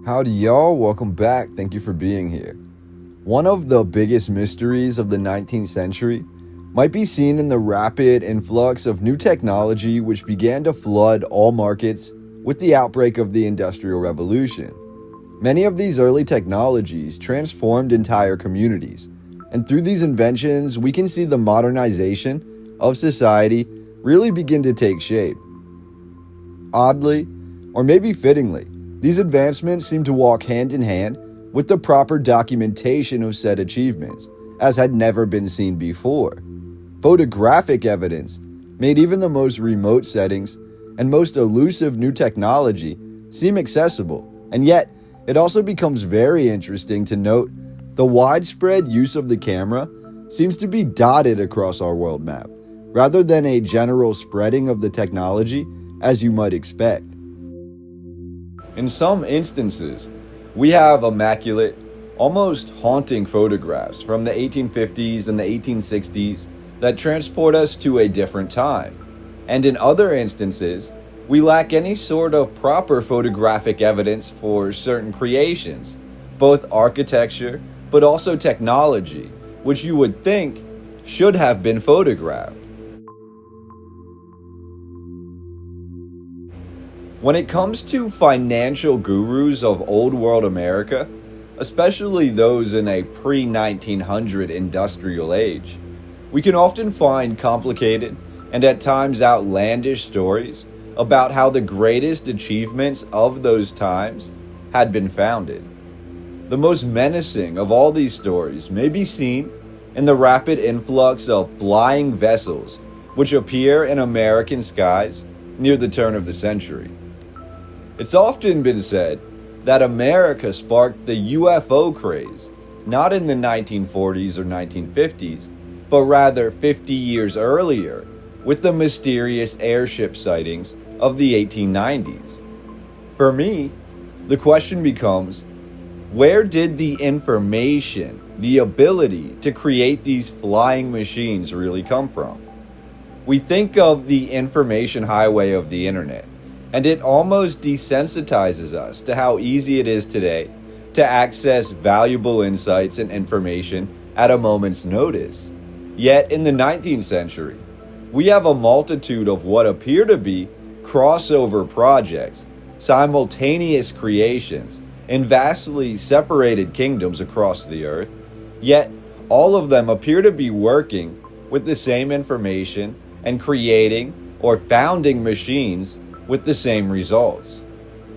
Howdy, y'all. Welcome back. Thank you for being here. One of the biggest mysteries of the 19th century might be seen in the rapid influx of new technology which began to flood all markets with the outbreak of the Industrial Revolution. Many of these early technologies transformed entire communities, and through these inventions, we can see the modernization of society really begin to take shape. Oddly, or maybe fittingly, these advancements seem to walk hand in hand with the proper documentation of said achievements, as had never been seen before. Photographic evidence made even the most remote settings and most elusive new technology seem accessible, and yet it also becomes very interesting to note the widespread use of the camera seems to be dotted across our world map, rather than a general spreading of the technology as you might expect. In some instances, we have immaculate, almost haunting photographs from the 1850s and the 1860s that transport us to a different time. And in other instances, we lack any sort of proper photographic evidence for certain creations, both architecture but also technology, which you would think should have been photographed. When it comes to financial gurus of old world America, especially those in a pre-1900 industrial age, we can often find complicated and at times outlandish stories about how the greatest achievements of those times had been founded. The most menacing of all these stories may be seen in the rapid influx of flying vessels which appear in American skies near the turn of the century. It's often been said that America sparked the UFO craze, not in the 1940s or 1950s, but rather 50 years earlier with the mysterious airship sightings of the 1890s. For me, the question becomes, where did the information, the ability to create these flying machines really come from? We think of the information highway of the internet, and it almost desensitizes us to how easy it is today to access valuable insights and information at a moment's notice. Yet in the 19th century, we have a multitude of what appear to be crossover projects, simultaneous creations, in vastly separated kingdoms across the earth, yet all of them appear to be working with the same information and creating or founding machines with the same results.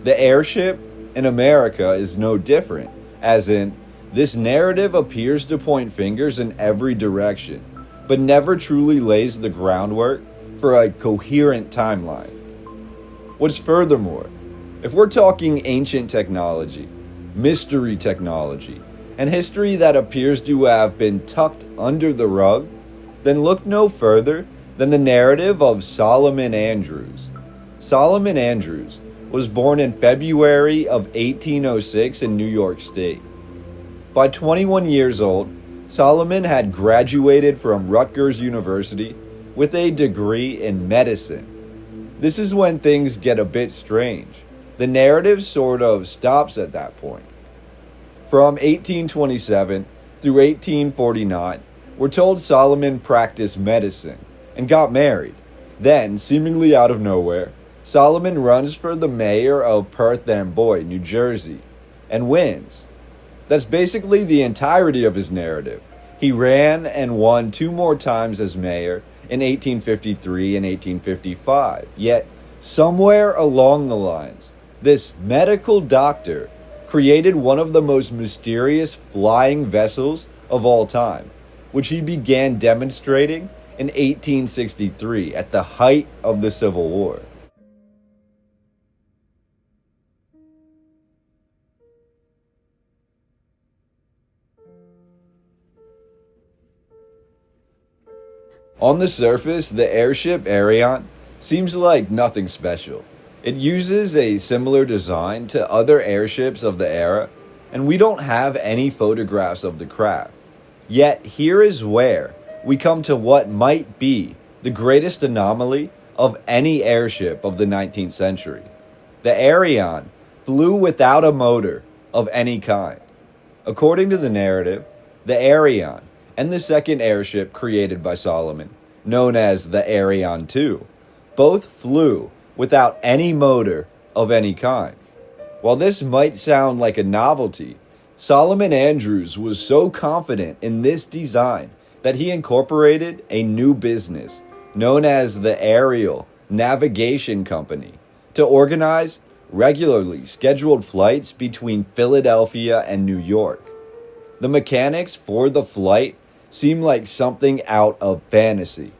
The airship in America is no different, as in, this narrative appears to point fingers in every direction, but never truly lays the groundwork for a coherent timeline. What's furthermore, if we're talking ancient technology, mystery technology, and history that appears to have been tucked under the rug, then look no further than the narrative of Solomon Andrews. Solomon Andrews was born in February of 1806 in New York State. By 21 years old, Solomon had graduated from Rutgers University with a degree in medicine. This is when things get a bit strange. The narrative sort of stops at that point. From 1827 through 1849, we're told Solomon practiced medicine and got married. Then, seemingly out of nowhere, Solomon runs for the mayor of Perth Amboy, New Jersey, and wins. That's basically the entirety of his narrative. He ran and won 2 more times as mayor in 1853 and 1855. Yet, somewhere along the lines, this medical doctor created one of the most mysterious flying vessels of all time, which he began demonstrating in 1863 at the height of the Civil War. On the surface, the airship Arion seems like nothing special. It uses a similar design to other airships of the era, and we don't have any photographs of the craft. Yet here is where we come to what might be the greatest anomaly of any airship of the 19th century. The Arion flew without a motor of any kind. According to the narrative, the Arion and the second airship created by Solomon, known as the Arion II, both flew without any motor of any kind. While this might sound like a novelty, Solomon Andrews was so confident in this design that he incorporated a new business known as the Aerial Navigation Company to organize regularly scheduled flights between Philadelphia and New York. The mechanics for the flight seemed like something out of fantasy.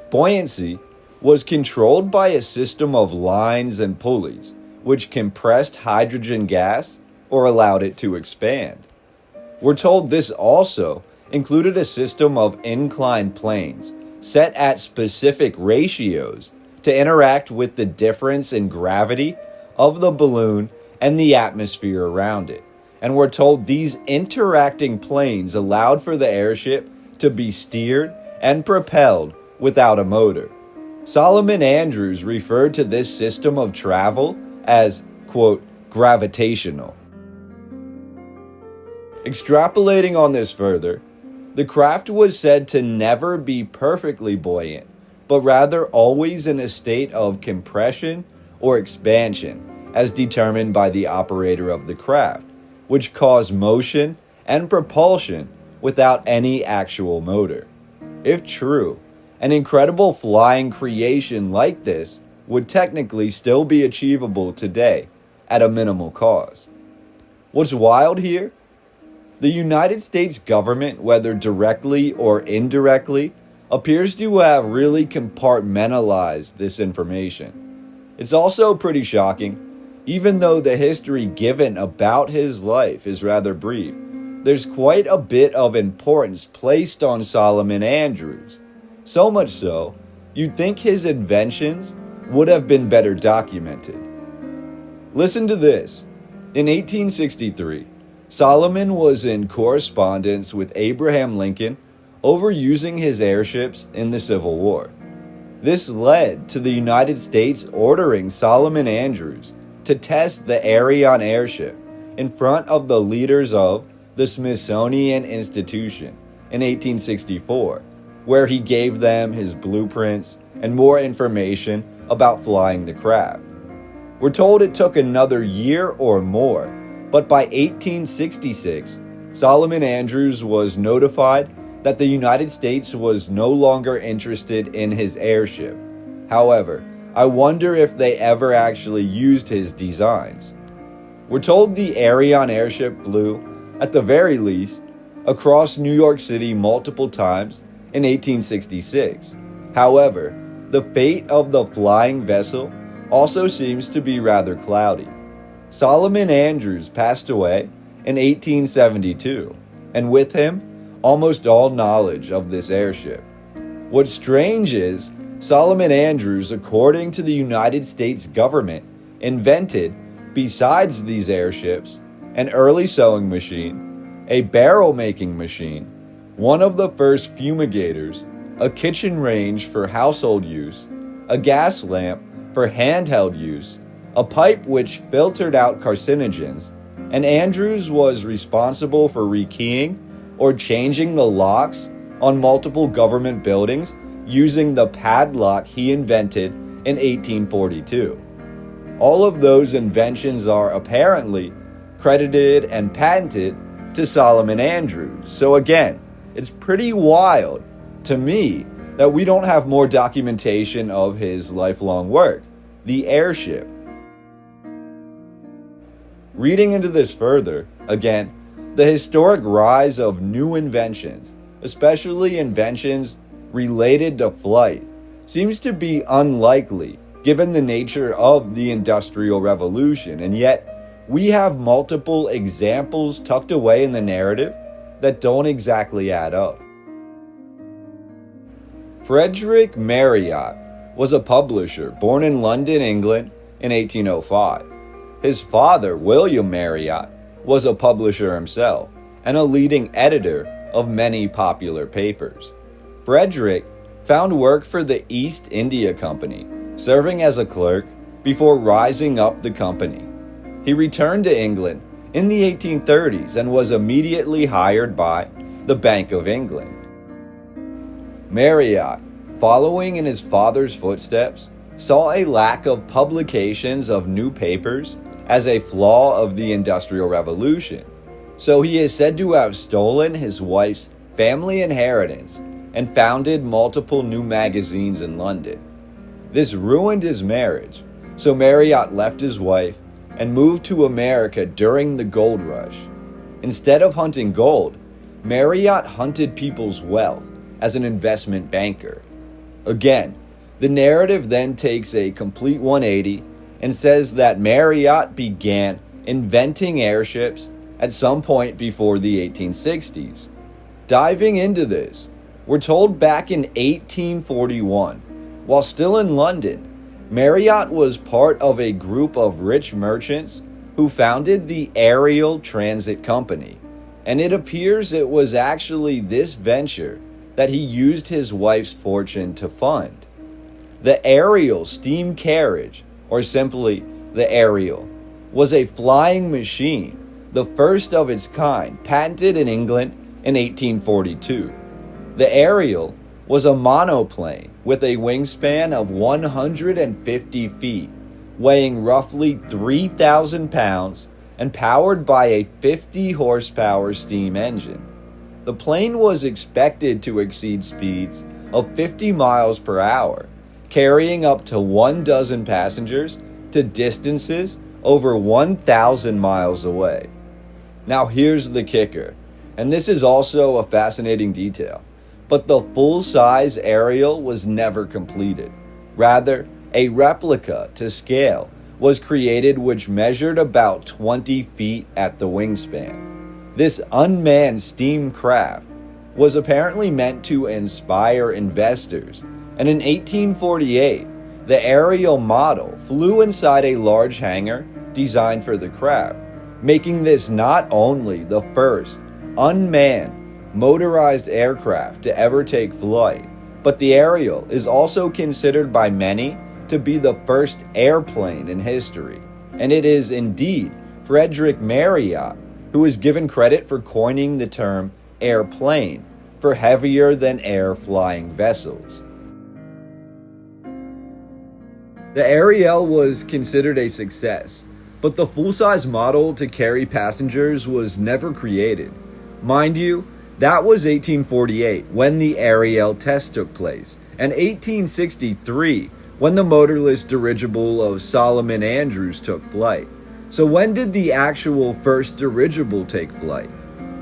Buoyancy was controlled by a system of lines and pulleys, which compressed hydrogen gas or allowed it to expand. We're told this also included a system of inclined planes set at specific ratios to interact with the difference in gravity of the balloon and the atmosphere around it. And we're told these interacting planes allowed for the airship to be steered and propelled without a motor. Solomon Andrews referred to this system of travel as, quote, gravitational. Extrapolating on this further, the craft was said to never be perfectly buoyant, but rather always in a state of compression or expansion, as determined by the operator of the craft, which caused motion and propulsion without any actual motor. If true, an incredible flying creation like this would technically still be achievable today at a minimal cost. What's wild here? The United States government, whether directly or indirectly, appears to have really compartmentalized this information. It's also pretty shocking. Even though the history given about his life is rather brief, there's quite a bit of importance placed on Solomon Andrews. So much so, you'd think his inventions would have been better documented. Listen to this. In 1863, Solomon was in correspondence with Abraham Lincoln over using his airships in the Civil War. This led to the United States ordering Solomon Andrews to test the Arion airship in front of the leaders of the Smithsonian Institution in 1864, where he gave them his blueprints and more information about flying the craft. We're told it took another year or more, but by 1866, Solomon Andrews was notified that the United States was no longer interested in his airship. However, I wonder if they ever actually used his designs. We're told the Arion airship flew, at the very least, across New York City multiple times in 1866. However, the fate of the flying vessel also seems to be rather cloudy. Solomon Andrews passed away in 1872, and with him, almost all knowledge of this airship. What's strange is, Solomon Andrews, according to the United States government, invented, besides these airships, an early sewing machine, a barrel-making machine, one of the first fumigators, a kitchen range for household use, a gas lamp for handheld use, a pipe which filtered out carcinogens, and Andrews was responsible for rekeying or changing the locks on multiple government buildings using the padlock he invented in 1842. All of those inventions are apparently credited and patented to Solomon Andrews. So again, it's pretty wild to me that we don't have more documentation of his lifelong work, the airship. Reading into this further, again, the historic rise of new inventions, especially inventions related to flight, seems to be unlikely given the nature of the Industrial Revolution, and yet we have multiple examples tucked away in the narrative that don't exactly add up. Frederick Marriott was a publisher born in London, England in 1805. His father, William Marriott, was a publisher himself and a leading editor of many popular papers. Frederick found work for the East India Company, serving as a clerk before rising up the company. He returned to England in the 1830s and was immediately hired by the Bank of England. Marriott, following in his father's footsteps, saw a lack of publications of new papers as a flaw of the Industrial Revolution, so he is said to have stolen his wife's family inheritance and founded multiple new magazines in London. This ruined his marriage, so Marriott left his wife and moved to America during the gold rush. Instead of hunting gold, Marriott hunted people's wealth as an investment banker. Again, the narrative then takes a complete 180 and says that Marriott began inventing airships at some point before the 1860s. Diving into this, we're told back in 1841, while still in London, Marriott was part of a group of rich merchants who founded the Aerial Transit Company, and it appears it was actually this venture that he used his wife's fortune to fund. The Ariel steam carriage, or simply the Ariel, was a flying machine, the first of its kind, patented in England in 1842. The Ariel was a monoplane with a wingspan of 150 feet, weighing roughly 3,000 pounds and powered by a 50 horsepower steam engine. The plane was expected to exceed speeds of 50 miles per hour, carrying up to 12 passengers to distances over 1,000 miles away. Now here's the kicker, and this is also a fascinating detail, but the full-size Ariel was never completed. Rather, a replica to scale was created which measured about 20 feet at the wingspan. This unmanned steam craft was apparently meant to inspire investors, and in 1848, the Ariel model flew inside a large hangar designed for the craft, making this not only the first unmanned motorized aircraft to ever take flight, but the Ariel is also considered by many to be the first airplane in history, and it is indeed Frederick Marriott who is given credit for coining the term airplane for heavier than air flying vessels. The Ariel was considered a success, but the full-size model to carry passengers was never created. Mind you, that was 1848 when the Ariel test took place, and 1863 when the motorless dirigible of Solomon Andrews took flight. So when did the actual first dirigible take flight?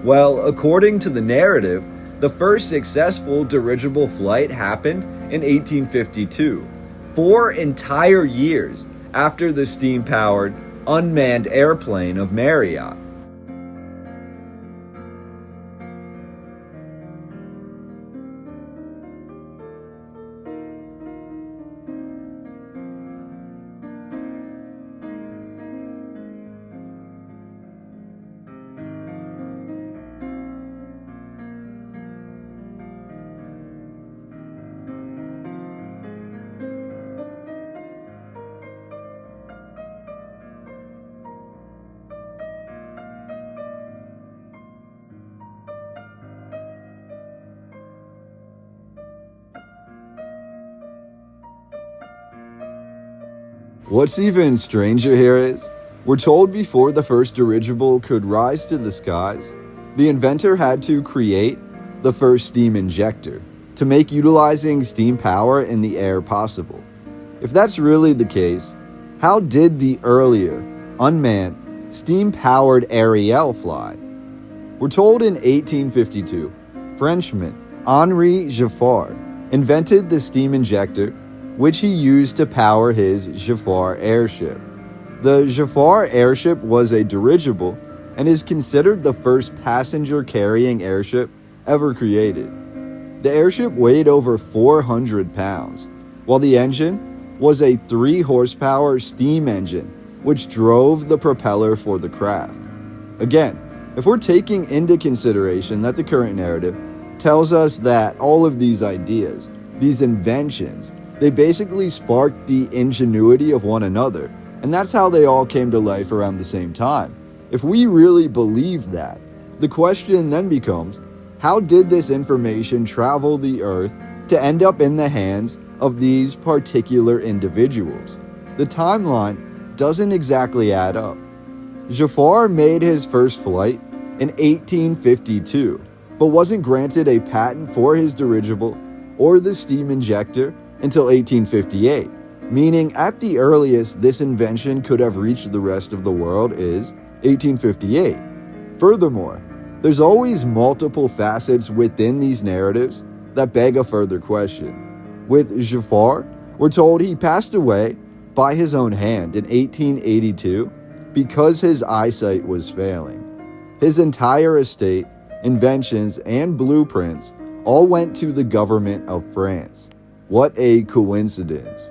Well, according to the narrative, the first successful dirigible flight happened in 1852, 4 entire years after the steam-powered, unmanned airplane of Marriott. What's even stranger here is, we're told before the first dirigible could rise to the skies, the inventor had to create the first steam injector to make utilizing steam power in the air possible. If that's really the case, how did the earlier, unmanned, steam-powered Ariel fly? We're told in 1852, Frenchman Henri Giffard invented the steam injector, which he used to power his Giffard airship. The Giffard airship was a dirigible and is considered the first passenger-carrying airship ever created. The airship weighed over 400 pounds, while the engine was a 3-horsepower steam engine which drove the propeller for the craft. Again, if we're taking into consideration that the current narrative tells us that all of these ideas, these inventions, they basically sparked the ingenuity of one another And that's how they all came to life around the same time. If we really believe that, the question then becomes, how did this information travel the Earth to end up in the hands of these particular individuals? The timeline doesn't exactly add up. Jafar made his first flight in 1852, but wasn't granted a patent for his dirigible or the steam injector until 1858, meaning at the earliest this invention could have reached the rest of the world is 1858. Furthermore, there's always multiple facets within these narratives that beg a further question. With Jafar, we're told he passed away by his own hand in 1882 because his eyesight was failing. His entire estate, inventions, and blueprints all went to the government of France. What a coincidence.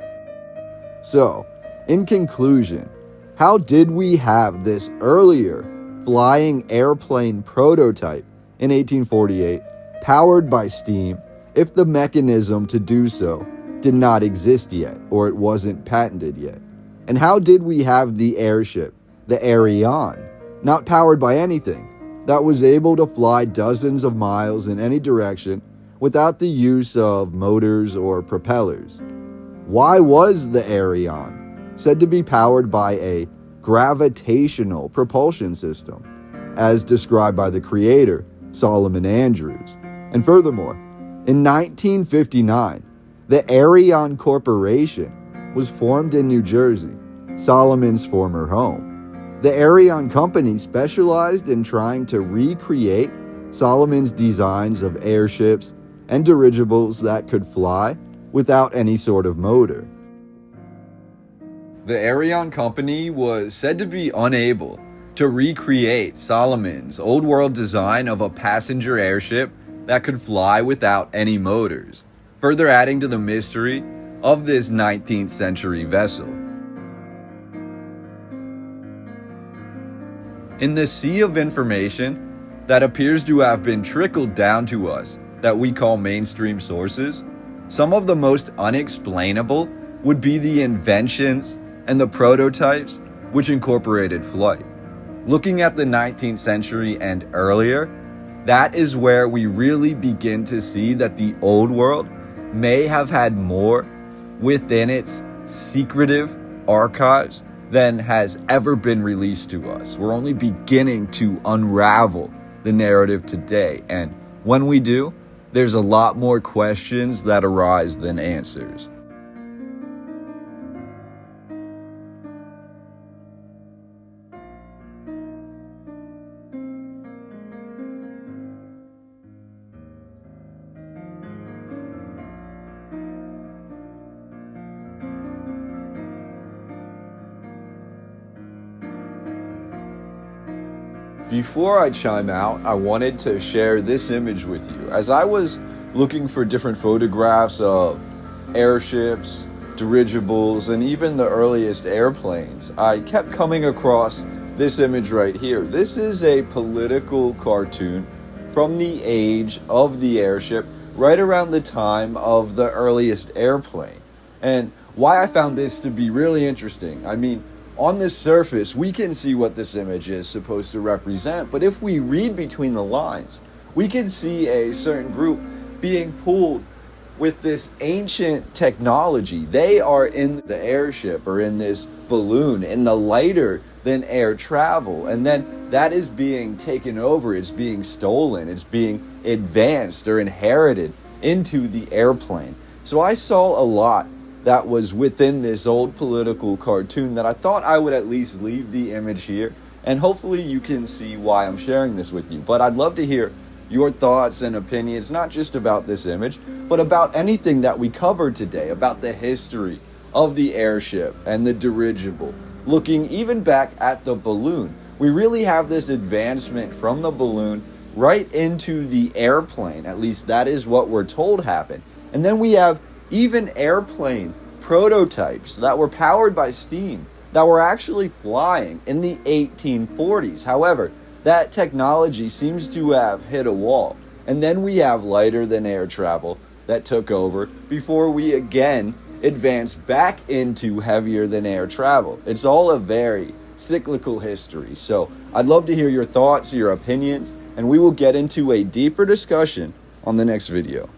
So, in conclusion, how did we have this earlier flying airplane prototype in 1848 powered by steam if the mechanism to do so did not exist yet or it wasn't patented yet? And how did we have the airship, the Ariane, not powered by anything, that was able to fly dozens of miles in any direction without the use of motors or propellers? Why was the Ariane said to be powered by a gravitational propulsion system, as described by the creator, Solomon Andrews? And furthermore, in 1959, the Ariane Corporation was formed in New Jersey, Solomon's former home. The Ariane Company specialized in trying to recreate Solomon's designs of airships and dirigibles that could fly without any sort of motor. The Ariane Company was said to be unable to recreate Solomon's old world design of a passenger airship that could fly without any motors, further adding to the mystery of this 19th century vessel. In the sea of information that appears to have been trickled down to us that we call mainstream sources, some of the most unexplainable would be the inventions and the prototypes which incorporated flight. Looking at the 19th century and earlier, that is where we really begin to see that the old world may have had more within its secretive archives than has ever been released to us. We're only beginning to unravel the narrative today, and when we do, there's a lot more questions that arise than answers. Before I chime out, I wanted to share this image with you. As I was looking for different photographs of airships, dirigibles, and even the earliest airplanes, I kept coming across this image right here. This is a political cartoon from the age of the airship, right around the time of the earliest airplane. And why I found this to be really interesting, I mean, on the surface, we can see what this image is supposed to represent, but if we read between the lines, we can see a certain group being pulled with this ancient technology. They are in the airship or in this balloon, in the lighter than air travel, and then that is being taken over, it's being stolen, it's being advanced or inherited into the airplane. So I saw a lot that was within this old political cartoon that I thought I would at least leave the image here, and hopefully you can see why I'm sharing this with you. But I'd love to hear your thoughts and opinions, not just about this image, but about anything that we covered today, about the history of the airship and the dirigible, looking even back at the balloon. We really have this advancement from the balloon right into the airplane, at least that is what we're told happened. And then we have even airplane prototypes that were powered by steam that were actually flying in the 1840s. However, that technology seems to have hit a wall. And then we have lighter than air travel that took over before we again advanced back into heavier than air travel. It's all a very cyclical history. So I'd love to hear your thoughts, your opinions, and we will get into a deeper discussion on the next video.